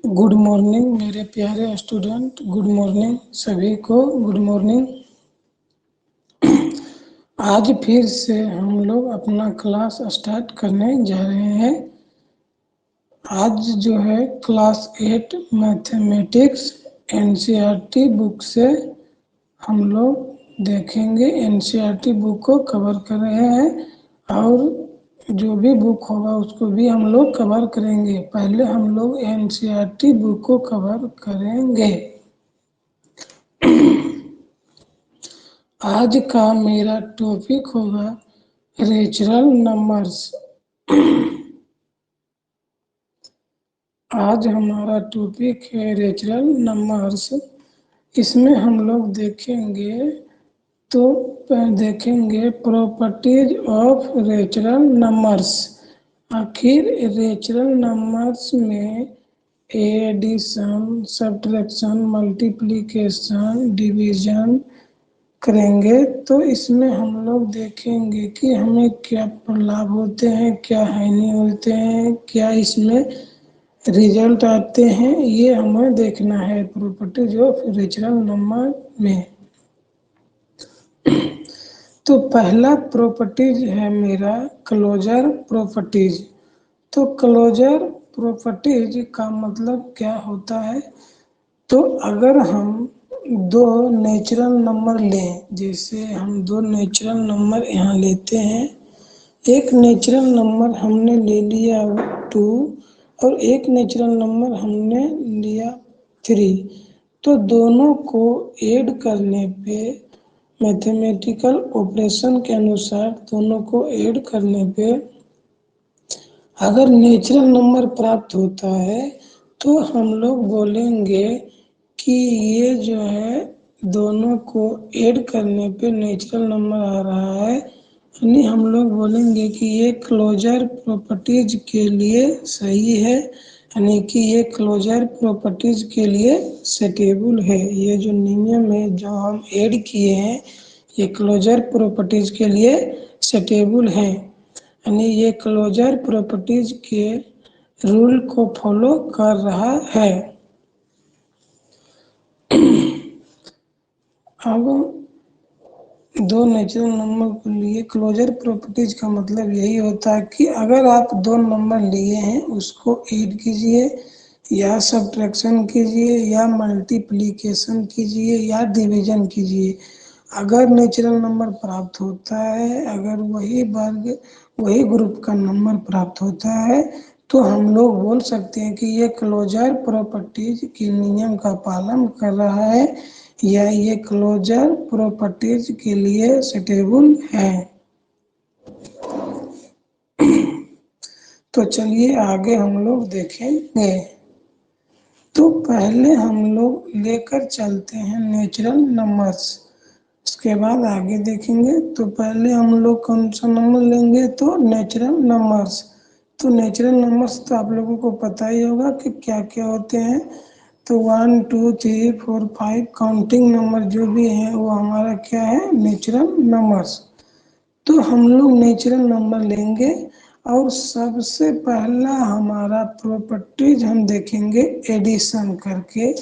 Good morning मेरे प्यारे student. Good morning सभी को। Good morning. आज फिर से हम लोग अपना क्लास स्टार्ट करने जा रहे हैं। आज जो है क्लास 8 मैथमेटिक्स एनसीईआरटी बुक से हम लोग देखेंगे। एनसीईआरटी बुक को कवर कर रहे हैं और जो भी बुक होगा उसको भी हम लोग कवर करेंगे। पहले हम लोग एनसीईआरटी बुक को कवर करेंगे। आज का मेरा टॉपिक होगा नेचुरल नंबर्स। आज हमारा टॉपिक है नेचुरल नंबर्स। इसमें हम लोग देखेंगे प्रॉपर्टीज ऑफ नेचुरल नंबर्स। आखिर नेचुरल नंबर्स में एडिशन, सब्ट्रैक्शन, मल्टीप्लिकेशन, डिवीजन करेंगे तो इसमें हम लोग देखेंगे कि हमें क्या लाभ होते हैं, क्या हानि होते हैं, क्या इसमें रिजल्ट आते हैं, ये हमें देखना है प्रॉपर्टीज ऑफ नेचुरल नंबर में। तो पहला प्रॉपर्टीज है मेरा क्लोजर प्रॉपर्टीज। तो क्लोजर प्रॉपर्टीज का मतलब क्या होता है? तो अगर हम दो नेचुरल नंबर लें, जैसे हम दो नेचुरल नंबर यहाँ लेते हैं। एक नेचुरल नंबर हमने ले लिया 2 और एक नेचुरल नंबर हमने लिया 3। तो दोनों को ऐड करने पे मैथमेटिकल ऑपरेशन के अनुसार दोनों को ऐड करने पे अगर नेचुरल नंबर प्राप्त होता है तो हम लोग बोलेंगे कि ये जो है दोनों को ऐड करने पे नेचुरल नंबर आ रहा है, यानी हम लोग बोलेंगे कि ये क्लोजर प्रॉपर्टीज के लिए सही है, यानी कि ये क्लोजर प्रॉपर्टीज के लिए सेटेबल है। ये जो नियम है जो हम ऐड किए हैं ये क्लोजर प्रॉपर्टीज के लिए सेटेबल है, यानी ये क्लोजर प्रॉपर्टीज के रूल को फॉलो कर रहा है। अब दो नेचुरल नंबर के लिए क्लोजर प्रॉपर्टीज का मतलब यही होता है कि अगर आप दो नंबर लिए हैं उसको ऐड कीजिए या सब्ट्रैक्शन कीजिए या मल्टीप्लिकेशन कीजिए या डिवीजन कीजिए। अगर नेचुरल नंबर प्राप्त होता है, अगर वही ग्रुप का नंबर प्राप्त होता है तो हम लोग बोल सकते हैं कि ये क्लोजर प्रॉपर्टीज के नियम का पालन कर रहा है या ये क्लोजर प्रॉपर्टीज के लिए सुटेबल है। तो चलिए आगे हम लोग देखेंगे। तो पहले हम लोग लेकर चलते हैं नेचुरल नंबर्स, उसके बाद आगे देखेंगे। तो पहले हम लोग कौन सा नंबर लेंगे? तो नेचुरल नंबर्स। तो नेचुरल नंबर्स तो आप लोगों को पता ही होगा कि क्या क्या होते हैं। तो 1 2 3 4 5 काउंटिंग नंबर जो भी हैं वो हमारा क्या है? Natural numbers. तो हम लोग नेचुरल नंबर लेंगे और सबसे पहला हमारा प्रॉपर्टीज हम देखेंगे एडिशन करके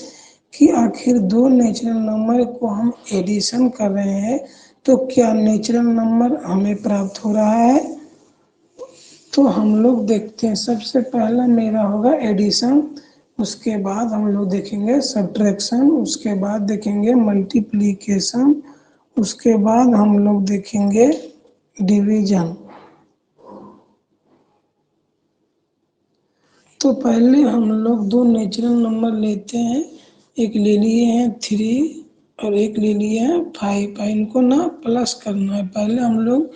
कि आखिर दो नेचुरल नंबर को हम एडिशन कर रहे हैं तो क्या नेचुरल नंबर हमें प्राप्त हो रहा है। तो हम लोग देखते हैं। सबसे पहला मेरा होगा एडिशन, उसके बाद हम लोग देखेंगे सब्ट्रैक्शन, उसके बाद देखेंगे मल्टीप्लिकेशन, उसके बाद हम लोग देखेंगे डिवीजन। तो पहले हम लोग दो नेचुरल नंबर लेते हैं। एक ले लिए हैं 3 और एक ले लिए हैं 5। इनको ना प्लस करना है। पहले हम लोग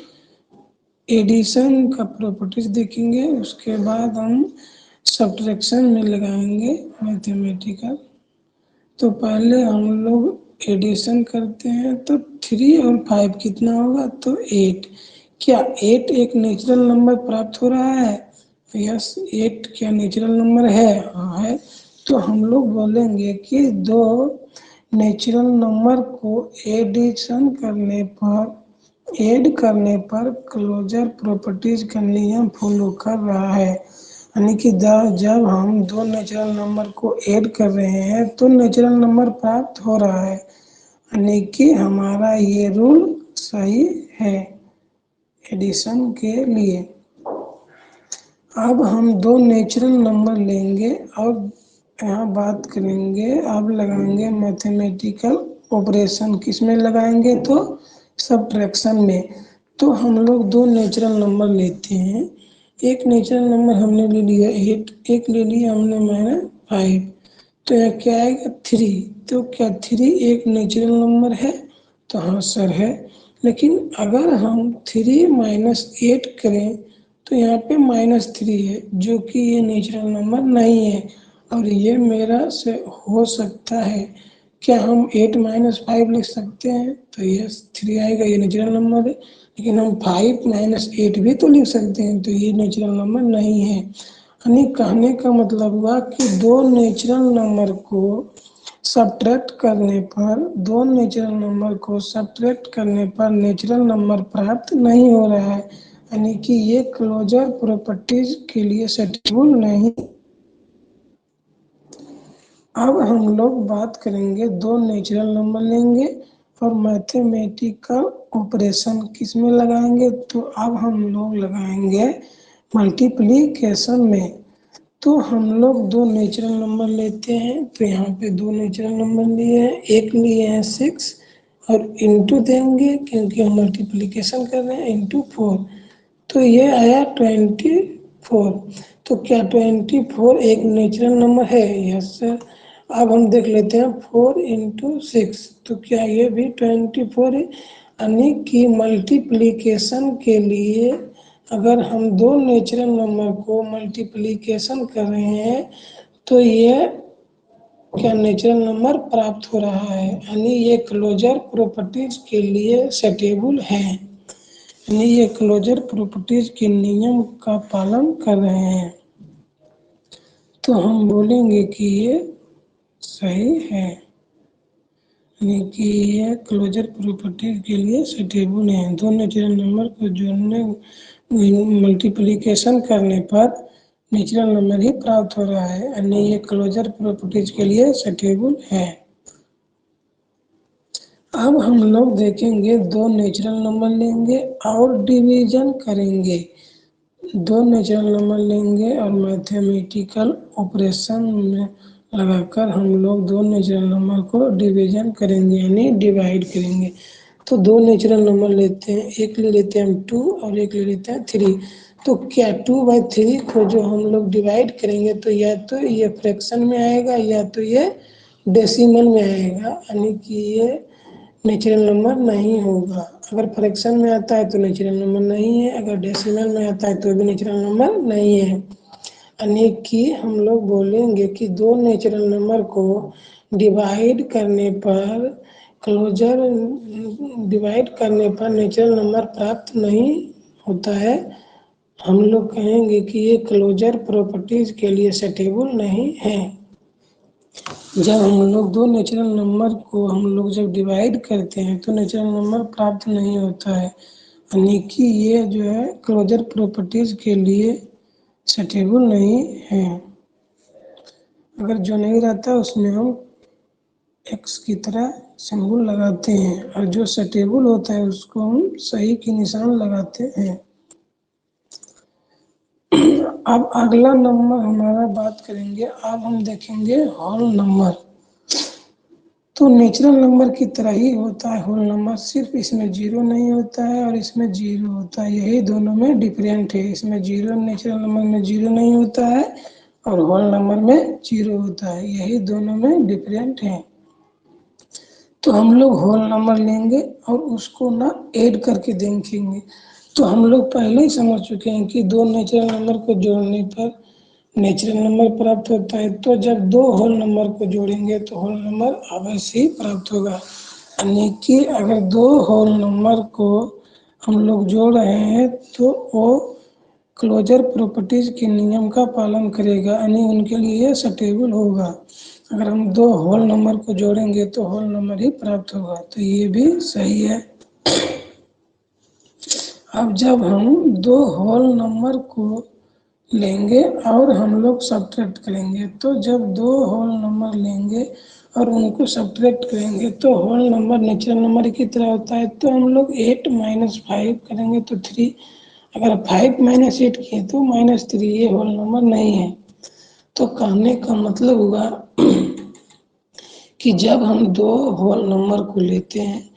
एडिशन का प्रॉपर्टीज देखेंगे, उसके बाद हम सब्ट्रैक्शन में लगाएंगे मैथमेटिकल। तो पहले हम लोग एडिशन करते हैं। तो 3 और 5 कितना होगा? तो 8। क्या 8 एक नेचुरल नंबर प्राप्त हो रहा है? यस, 8 क्या नेचुरल नंबर है? हाँ है। तो हम लोग बोलेंगे कि दो नेचुरल नंबर को एडिशन करने पर ऐड करने पर क्लोजर प्रॉपर्टीज का नियम फॉलो कर रहा है। यानी कि जब हम दो नेचुरल नंबर को ऐड कर रहे हैं तो नेचुरल नंबर प्राप्त हो रहा है, यानी कि हमारा ये रूल सही है एडिशन के लिए। अब हम दो नेचुरल नंबर लेंगे और यहाँ बात करेंगे, अब लगाएंगे मैथमेटिकल ऑपरेशन। किस में लगाएंगे? तो सब्ट्रैक्शन में। तो हम लोग दो नेचुरल नंबर लेते हैं। एक नेचुरल नंबर हमने ले लिया 8, एक ले लिया हमने -5, तो यहाँ क्या आएगा 3। तो क्या 3 एक नेचुरल नंबर है? तो हाँ सर है। लेकिन अगर हम 3 - 8 करें तो यहाँ पे -3 है, जो कि ये नेचुरल नंबर नहीं है। और ये मेरा से हो सकता है। क्या हम 8 - 5 लिख सकते हैं? तो ये 3 आएगा, ये नेचुरल नंबर है। लेकिन हम 5 - 8 भी तो लिख सकते हैं, तो ये नेचुरल नंबर नहीं है। यानी कहने का मतलब हुआ कि दो नेचुरल नंबर को सब्ट्रैक्ट करने पर, दो नेचुरल नंबर को सब्ट्रैक्ट करने पर नेचुरल नंबर प्राप्त नहीं हो रहा है, यानी कि ये क्लोजर प्रॉपर्टीज के लिए सेटिंग नहीं। अब हम लोग बात करेंगे, दो नेचुरल नंबर लेंगे और मैथमेटिकल ऑपरेशन किस में लगाएंगे? तो अब हम लोग लगाएंगे मल्टीप्लिकेशन में। तो हम लोग दो नेचुरल नंबर लेते हैं, तो यहाँ पे दो नेचुरल नंबर लिए हैं, एक लिए हैं 6 और इंटू देंगे क्योंकि हम मल्टीप्लिकेशन कर रहे हैं, इंटू 4। तो ये आया 24। तो क्या 24 एक नेचुरल नंबर है? Yes sir. अब हम देख लेते हैं 4 × 6, तो क्या ये भी 24 है? यानी कि मल्टीप्लिकेशन के लिए अगर हम दो नेचुरल नंबर को मल्टीप्लिकेशन कर रहे हैं तो ये क्या नेचुरल नंबर प्राप्त हो रहा है, यानी ये क्लोजर प्रॉपर्टीज के लिए सेटेबल है, यानी ये क्लोजर प्रॉपर्टीज के नियम का पालन कर रहे हैं। तो हम बोलेंगे कि ये सही है, यानी कि ये क्लोजर प्रॉपर्टीज के लिए सेटेबल है। दो नेचुरल नंबर को जोड़ने मल्टीप्लिकेशन करने पर नेचुरल नंबर ही प्राप्त हो रहा है, यानी ये क्लोजर प्रॉपर्टीज के लिए सेटेबल है। अब हम लोग देखेंगे, दो नेचुरल नंबर लेंगे और डिवीजन करेंगे। दो नेचुरल नंबर लेंगे और मैथमेटिकल ऑपरेशन में लगाकर हम लोग दो नेचुरल नंबर को डिवीजन करेंगे, यानी डिवाइड करेंगे। तो दो नेचुरल नंबर लेते हैं, एक ले लेते हैं हम 2 और एक ले लेते हैं 3। तो क्या 2/3 को जो हम लोग डिवाइड करेंगे तो या तो ये फ्रैक्शन में आएगा या तो ये डेसिमल में आएगा, यानी कि ये नेचुरल नंबर नहीं होगा। अगर फ्रैक्शन में आता है तो नेचुरल नंबर नहीं है, अगर डेसिमल में आता है तो भी नेचुरल नंबर नहीं है। यानी कि हम लोग बोलेंगे कि दो नेचुरल नंबर को डिवाइड करने पर क्लोजर डिवाइड करने पर नेचुरल नंबर प्राप्त नहीं होता है। हम लोग कहेंगे कि ये क्लोजर प्रॉपर्टीज के लिए सेटेबल नहीं है। जब हम लोग दो नेचुरल नंबर को हम लोग जब डिवाइड करते हैं तो नेचुरल नंबर प्राप्त नहीं होता है, यानी कि ये जो है क्लोजर प्रॉपर्टीज के लिए सेटेबल नहीं है। अगर जो नहीं रहता उसमें हम एक्स की तरह सिंबल लगाते हैं और जो सेटेबल होता है उसको हम सही की निशान लगाते हैं। अब अगला नंबर हमारा बात करेंगे, अब हम देखेंगे होल नंबर। तो नेचुरल नंबर की तरह ही होता है होल नंबर, सिर्फ इसमें जीरो नहीं होता है और इसमें जीरो होता है, यही दोनों में डिफरेंट है। इसमें जीरो, नेचुरल नंबर में जीरो नहीं होता है और होल नंबर में जीरो होता है, यही दोनों में डिफरेंट है। तो हम लोग होल नंबर लेंगे और उसको ना ऐड करके देखेंगे। तो हम लोग पहले ही समझ चुके हैं कि दो नेचुरल नंबर को जोड़ने पर नेचुरल नंबर प्राप्त होता है, तो जब दो होल नंबर को जोड़ेंगे तो होल नंबर अवश्य ही प्राप्त होगा। यानी कि अगर दो होल नंबर को हम लोग जोड़ रहे हैं तो वो क्लोजर प्रॉपर्टीज के नियम का पालन करेगा, यानी उनके लिए सेटेबल होगा। अगर हम दो होल नंबर को जोड़ेंगे तो होल नंबर ही प्राप्त होगा, तो ये भी सही है। अब जब हम दो होल नंबर को लेंगे और हम लोग सब्ट्रैक्ट करेंगे। तो जब दो होल नंबर लेंगे और उनको सब्ट्रैक्ट करेंगे तो होल नंबर नेचुरल नंबर की तरह होता है। तो हम लोग 8 - 5 करेंगे तो 3, अगर 5 - 8 किए तो -3, ये होल नंबर नहीं है। तो कहने का मतलब हुआ कि जब हम दो होल नंबर को लेते हैं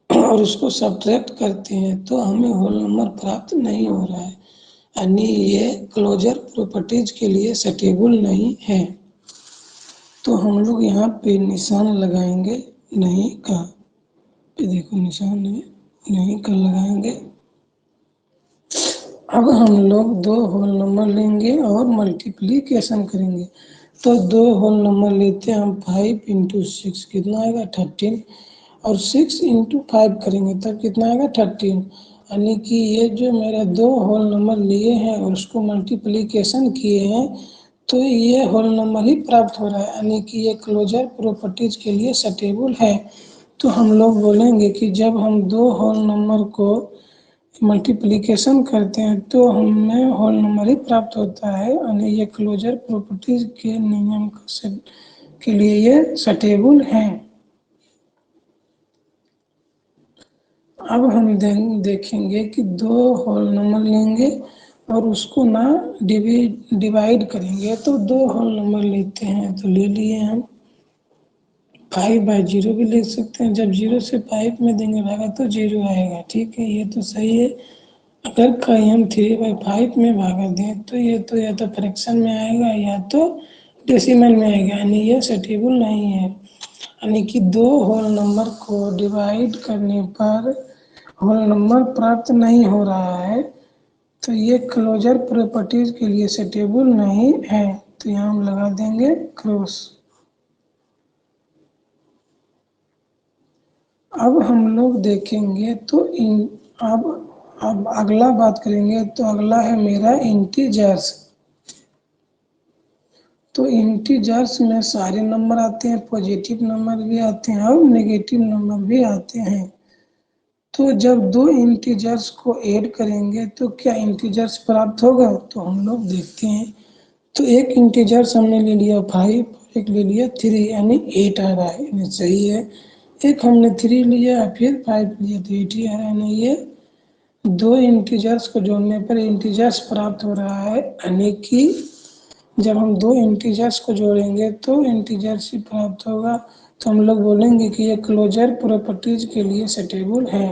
और उसको सब्ट्रैक्ट करते हैं तो हमें होल नंबर प्राप्त नहीं हो रहा है, यानी ये क्लोजर प्रॉपर्टीज के लिए सटेबल नहीं है। तो हम लोग यहाँ पे निशान लगाएंगे नहीं का, पे देखो निशान है नहीं का लगाएंगे। अब हम लोग दो होल नंबर लेंगे और मल्टीप्लीकेशन करेंगे। तो दो होल नंबर लेते हैं हम, 5 × 6 कितना आएगा 13, और 6 × 5 करेंगे तब कितना आएगा 13, यानी कि ये जो मेरा दो होल नंबर लिए हैं और उसको मल्टीप्लीकेशन किए हैं तो ये होल नंबर ही प्राप्त हो रहा है, यानी कि ये क्लोजर प्रॉपर्टीज के लिए सटेबल है। तो हम लोग बोलेंगे कि जब हम दो होल नंबर को मल्टीप्लिकेशन करते हैं तो हमें होल नंबर ही प्राप्त होता है, यानी ये क्लोजर प्रॉपर्टीज के नियम के लिए ये सटेबल हैं। अब हम देखेंगे कि दो होल नंबर लेंगे और उसको ना डिवाइड करेंगे। तो दो होल नंबर लेते हैं तो ले लिए हम 5/0 भी लिख सकते हैं, जब 0 से 5 में देंगे भागा तो 0 आएगा, ठीक है, ये तो सही है। अगर कहीं हम 3/5 में भागा दें तो ये तो या तो फ्रैक्शन में आएगा या तो डेसिमल में आएगा, यानी ये सटेबल नहीं है। यानी कि दो होल नंबर को डिवाइड करने पर होल नंबर प्राप्त नहीं हो रहा है, तो ये क्लोजर प्रॉपर्टीज के लिए सटेबल नहीं है। तो यहाँ हम लगा देंगे क्रॉस। अब हम लोग देखेंगे तो अब अगला बात करेंगे तो अगला है मेरा इंटीजर्स। तो इंटीजर्स में सारे नंबर आते हैं, पॉजिटिव नंबर भी आते हैं और नेगेटिव नंबर भी आते हैं। तो जब दो इंटीजर्स को ऐड करेंगे तो क्या इंटीजर्स प्राप्त होगा, तो हम लोग देखते हैं। तो एक इंटीजर्स हमने ले लिया 5, एक ले लिया 3, यानी 8 आ रहा है, यानी सही है। एक हमने 3 लिया फिर 5 लिया तो 8 ही आ रहा है, यानी ये दो इंटीजर्स को जोड़ने पर इंटीजर्स प्राप्त हो रहा है, यानी कि जब हम दो इंटीजर्स को जोड़ेंगे तो इंटीजर्स ही प्राप्त होगा। तो हम लोग बोलेंगे कि ये क्लोजर प्रॉपर्टीज के लिए सटेबल है।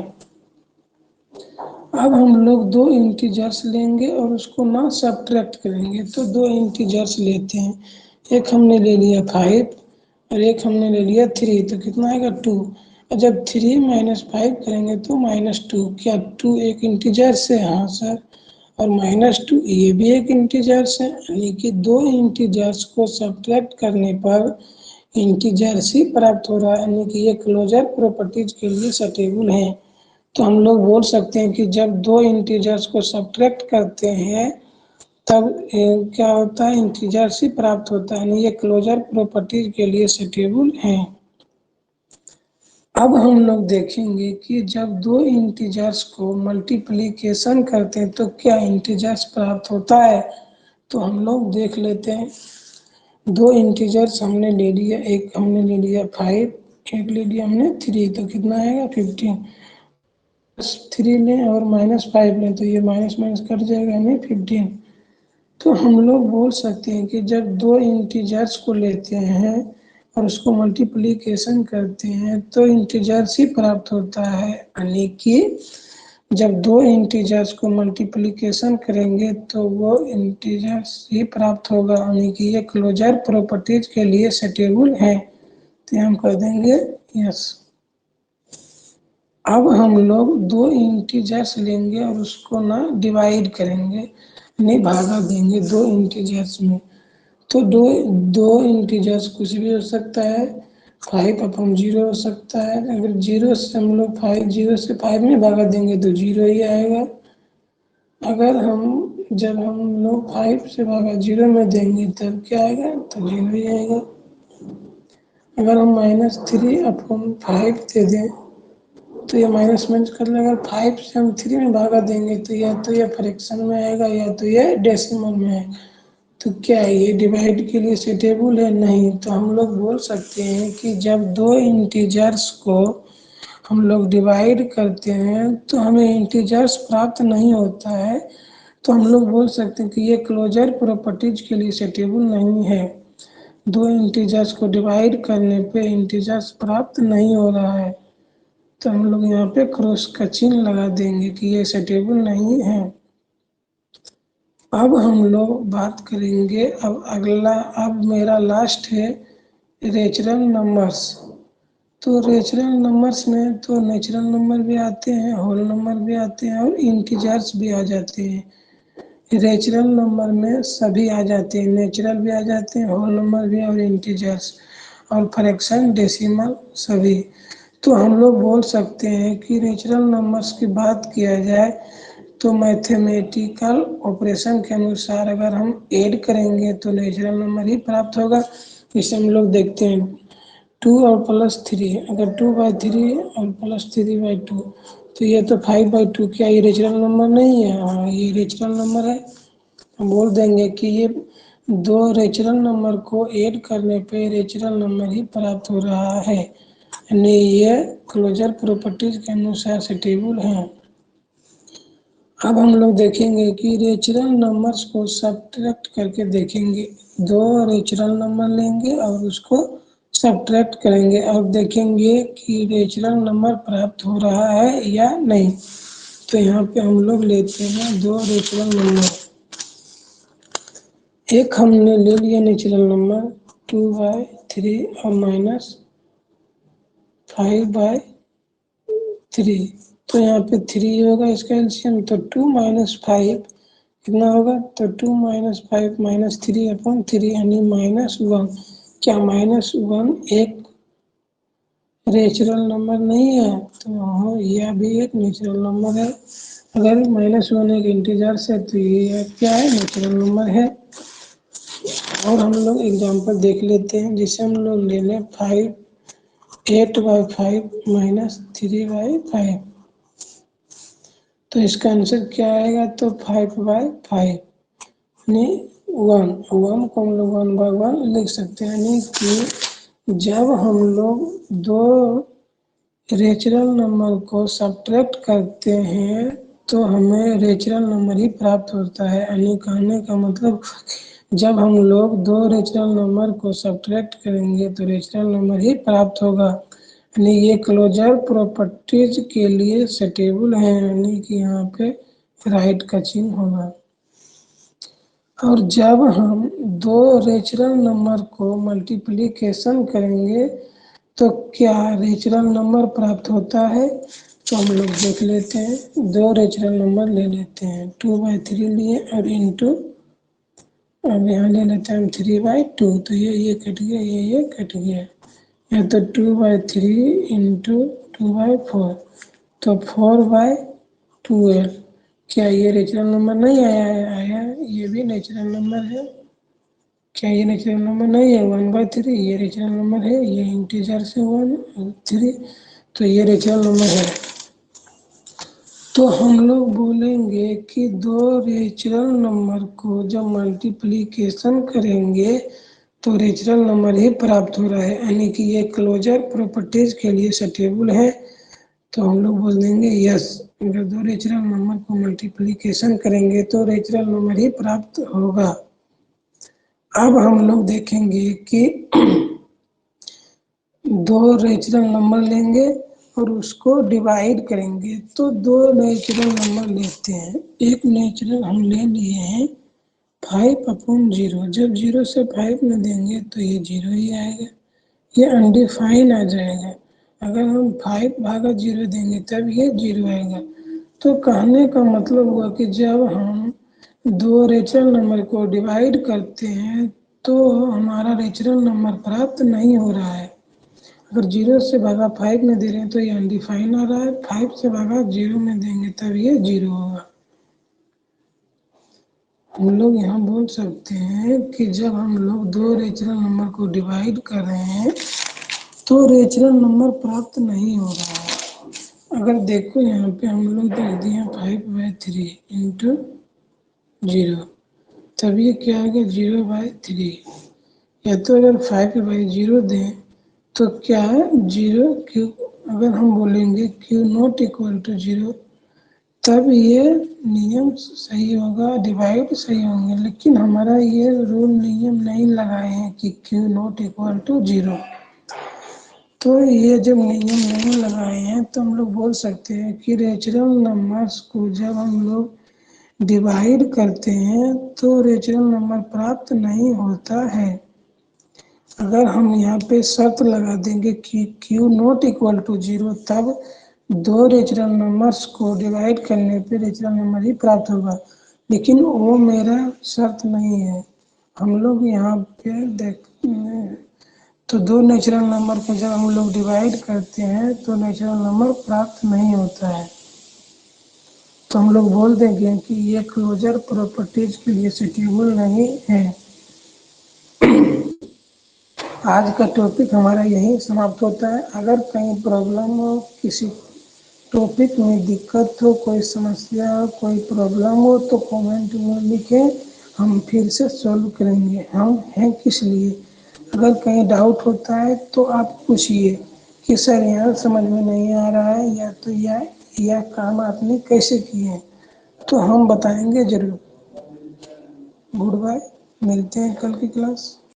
अब हम लोग दो इंटीजर्स लेंगे और उसको ना सब्ट्रैक्ट करेंगे। तो दो इंटीजर्स लेते हैं, एक हमने ले लिया 5 और एक हमने ले लिया 3, तो कितना आएगा 2। और जब 3 - 5 करेंगे तो -2, क्या 2 एक इंटीजर्स है, हाँ सर, और -2 ये भी एक इंटीजर्स है, यानी कि दो इंटीजर्स को सब्ट्रैक्ट करने पर इंटीजर्स ही प्राप्त हो रहा है, यानी कि ये क्लोजर प्रॉपर्टीज के लिए सटेबल है। तो हम लोग बोल सकते हैं कि जब दो इंटीजर्स को सब्ट्रैक्ट करते हैं तब क्या होता है, इंटीजर्स ही प्राप्त होता है, यानी ये क्लोजर प्रॉपर्टीज के लिए सटेबल है। अब हम लोग देखेंगे कि जब दो इंटीजर्स को मल्टीप्लिकेशन करते हैं तो क्या इंटीजर्स प्राप्त होता है। तो हम लोग देख लेते हैं। दो इंटीजर्स हमने ले लिया, एक हमने ले लिया 5, एक ले लिया हमने 3, तो कितना आएगा 15। 3 लें और -5 लें तो ये माइनस माइनस कट जाएगा, हमें 15। तो हम लोग बोल सकते हैं कि जब दो इंटीजर्स को लेते हैं और उसको मल्टीप्लिकेशन करते हैं तो इंटीजर्स ही प्राप्त होता है, यानी कि जब दो इंटीजर्स को मल्टीप्लिकेशन करेंगे तो वो इंटीजर्स ही प्राप्त होगा, यानी कि ये क्लोजर प्रॉपर्टीज के लिए सटेबल है। तो हम कर देंगे यस। अब हम लोग दो इंटीजर्स लेंगे और उसको ना डिवाइड करेंगे, नहीं भागा देंगे दो इंटीजर्स में। तो दो दो इंटीजर्स कुछ भी हो सकता है, 5/0 हो सकता है। अगर 0 से हम लोग 0 से 5 में भागा देंगे तो 0 ही आएगा। अगर जब हम लोग 5 से भागा 0 में देंगे तब क्या आएगा, तो 0 ही आएगा। अगर हम -3/5 दे दें तो ये माइनस में कर लेंगे। 5 से हम 3 में भागा देंगे तो ये फ्रैक्शन में आएगा या तो ये डेसिमल में आएगा। तो क्या ये डिवाइड के लिए सुटेबल है? नहीं। तो हम लोग बोल सकते हैं कि जब दो इंटीजर्स को हम लोग डिवाइड करते हैं तो हमें इंटीजर्स प्राप्त नहीं होता है, तो हम लोग बोल सकते हैं कि ये क्लोजर प्रॉपर्टीज के लिए सुटेबल नहीं है। दो इंटीजर्स को डिवाइड करने पे इंटीजर्स प्राप्त नहीं हो रहा है, तो हम लोग यहाँ पे क्रॉस का चिन्ह लगा देंगे कि ये सुटेबल नहीं है। अब हम लोग बात करेंगे अब अगला, अब मेरा लास्ट है नेचुरल नंबर्स। तो नेचुरल नंबर्स में तो नेचुरल नंबर भी आते हैं, होल नंबर भी आते हैं और इंटीजर्स भी आ जाते हैं। नेचुरल नंबर में सभी आ जाते हैं, नेचुरल भी आ जाते हैं, होल नंबर भी और इंटीजर्स और फ्रैक्शन डेसिमल सभी। तो हम लोग बोल सकते हैं कि नेचुरल नंबर्स की बात किया जाए तो मैथमेटिकल ऑपरेशन के अनुसार अगर हम ऐड करेंगे तो नेचुरल नंबर ही प्राप्त होगा। इसे हम लोग देखते हैं 2 और +3, अगर 2/3 और +3/2 तो ये तो 5/2। क्या ये नेचुरल नंबर नहीं है? हाँ, ये नेचुरल नंबर है। हम बोल देंगे कि ये दो नेचुरल नंबर को ऐड करने पे नेचुरल नंबर ही प्राप्त हो रहा है, यानी ये क्लोजर प्रॉपर्टीज के अनुसार सुटेबल है। अब हम लोग देखेंगे कि नेचुरल नंबर्स को सब्ट्रैक्ट करके देखेंगे। दो नेचुरल नंबर लेंगे और उसको सब्ट्रैक्ट करेंगे और देखेंगे कि नेचुरल नंबर प्राप्त हो रहा है या नहीं। तो यहाँ पे हम लोग लेते हैं दो नेचुरल नंबर। एक हमने ले लिया नेचुरल नंबर 2/3 और -5/3। तो यहाँ पे 3 होगा इसका एलसीएम, तो 2 - 5 कितना होगा? तो 2 - 5 -3/3 यानी -1। क्या -1 एक नेचुरल नंबर नहीं है? तो हाँ, यह भी एक नेचुरल नंबर है। अगर -1 एक इंटीजर है तो ये क्या है? नेचुरल नंबर है। और हम लोग एग्जांपल देख लेते हैं, जिसे हम लोग ले लें 8/5 -3/5। तो इसका आंसर क्या आएगा? तो 5/5 यानी 1 को हम लोग 1/1 लिख सकते हैं। यानी कि जब हम लोग दो नेचुरल नंबर को सब्ट्रैक्ट करते हैं तो हमें नेचुरल नंबर ही प्राप्त होता है। यानी कहने का मतलब जब हम लोग दो नेचुरल नंबर को सब्ट्रैक्ट करेंगे तो नेचुरल नंबर ही प्राप्त होगा, यानी ये क्लोजर प्रॉपर्टीज के लिए सुटेबल है, यानी कि यहाँ पे राइट का चिन्ह होगा। और जब हम दो नेचुरल नंबर को मल्टीप्लिकेशन करेंगे तो क्या नेचुरल नंबर प्राप्त होता है? तो हम लोग देख लेते हैं। दो नेचुरल नंबर ले लेते हैं, 2/3 लिए और इंटू, अब यहाँ ले लेते हैं हम 3/2। तो ये कट गया, ये कट गया। या तो 2/3 इंटू 2/4, तो 4/12। क्या ये नेचुरल नंबर नहीं आया? ये भी नेचुरल नंबर है। क्या ये नेचुरल नंबर नहीं है? 1/3 ये नेचुरल नंबर है, ये इंटीजर से 1 और 3, तो ये नेचुरल नंबर है। तो हम लोग बोलेंगे कि दो नेचुरल नंबर को जब मल्टीप्लिकेशन करेंगे तो नेचुरल नंबर ही प्राप्त हो रहा है, यानी कि ये क्लोजर प्रॉपर्टीज के लिए सुटेबल है। तो हम लोग बोल देंगे यस, अगर दो नेचुरल नंबर को मल्टीप्लिकेशन करेंगे तो नेचुरल नंबर ही प्राप्त होगा। अब हम लोग देखेंगे कि दो नेचुरल नंबर लेंगे और उसको डिवाइड करेंगे। तो दो नेचुरल नंबर लेते हैं। एक नेचुरल हम ले लिए हैं 5/0। जब 0 से 5 में देंगे तो ये 0 ही आएगा, ये अनडिफाइन आ जाएगा। अगर हम 5/0 देंगे तब ये 0 आएगा। तो कहने का मतलब हुआ कि जब हम दो नेचुरल नंबर को डिवाइड करते हैं तो हमारा नेचुरल नंबर प्राप्त नहीं हो रहा है। अगर 0 से भागा 5 में दे रहे हैं तो ये अनडिफाइन आ रहा है, 5 से भागा 0 में देंगे तब ये 0 होगा। हम लोग यहाँ बोल सकते हैं कि जब हम लोग दो नेचुरल नंबर को डिवाइड कर रहे हैं तो नेचुरल नंबर प्राप्त नहीं हो रहा है। अगर देखो यहाँ पे हम लोग देख दिए 5/3 इंटू 0, तब ये क्या आ गया 0/3। या तो अगर 5/0 दें तो क्या है 0 क्यू, अगर हम बोलेंगे क्यू नॉट इक्वल टू 0 तब ये नियम सही होगा, डिवाइड सही होंगे। लेकिन हमारा ये रूल नियम नहीं लगाए हैं कि क्यू नॉट इक्वल टू 0। तो ये जब नियम नहीं लगाए हैं तो हम लोग बोल सकते हैं कि रेचुरल नंबर्स को जब हम लोग डिवाइड करते हैं तो रेचुरल नंबर प्राप्त नहीं होता है। अगर हम यहाँ पे शर्त लगा देंगे कि क्यू नॉट इक्वल टू 0 तब दो रेचुरल नंबर्स को डिवाइड करने पे रेचुरल नंबर ही प्राप्त होगा, लेकिन वो मेरा शर्त नहीं है। हम लोग यहाँ पे देख, तो दो नेचुरल नंबर को जब हम लोग डिवाइड करते हैं तो नेचुरल नंबर प्राप्त नहीं होता है। तो हम लोग बोल देंगे कि ये क्लोजर प्रॉपर्टीज के लिए सूटेबल नहीं है। आज का टॉपिक हमारा यही समाप्त होता है। अगर कहीं प्रॉब्लम हो, किसी टॉपिक में दिक्कत हो, कोई समस्या हो, कोई प्रॉब्लम हो तो कमेंट में लिखें, हम फिर से सॉल्व करेंगे। हम हैं किस लिए। अगर कहीं डाउट होता है तो आप पूछिए कि सर यहाँ समझ में नहीं आ रहा है, या तो यह काम आपने कैसे किए, तो हम बताएंगे ज़रूर। गुड बाय, मिलते हैं कल की क्लास।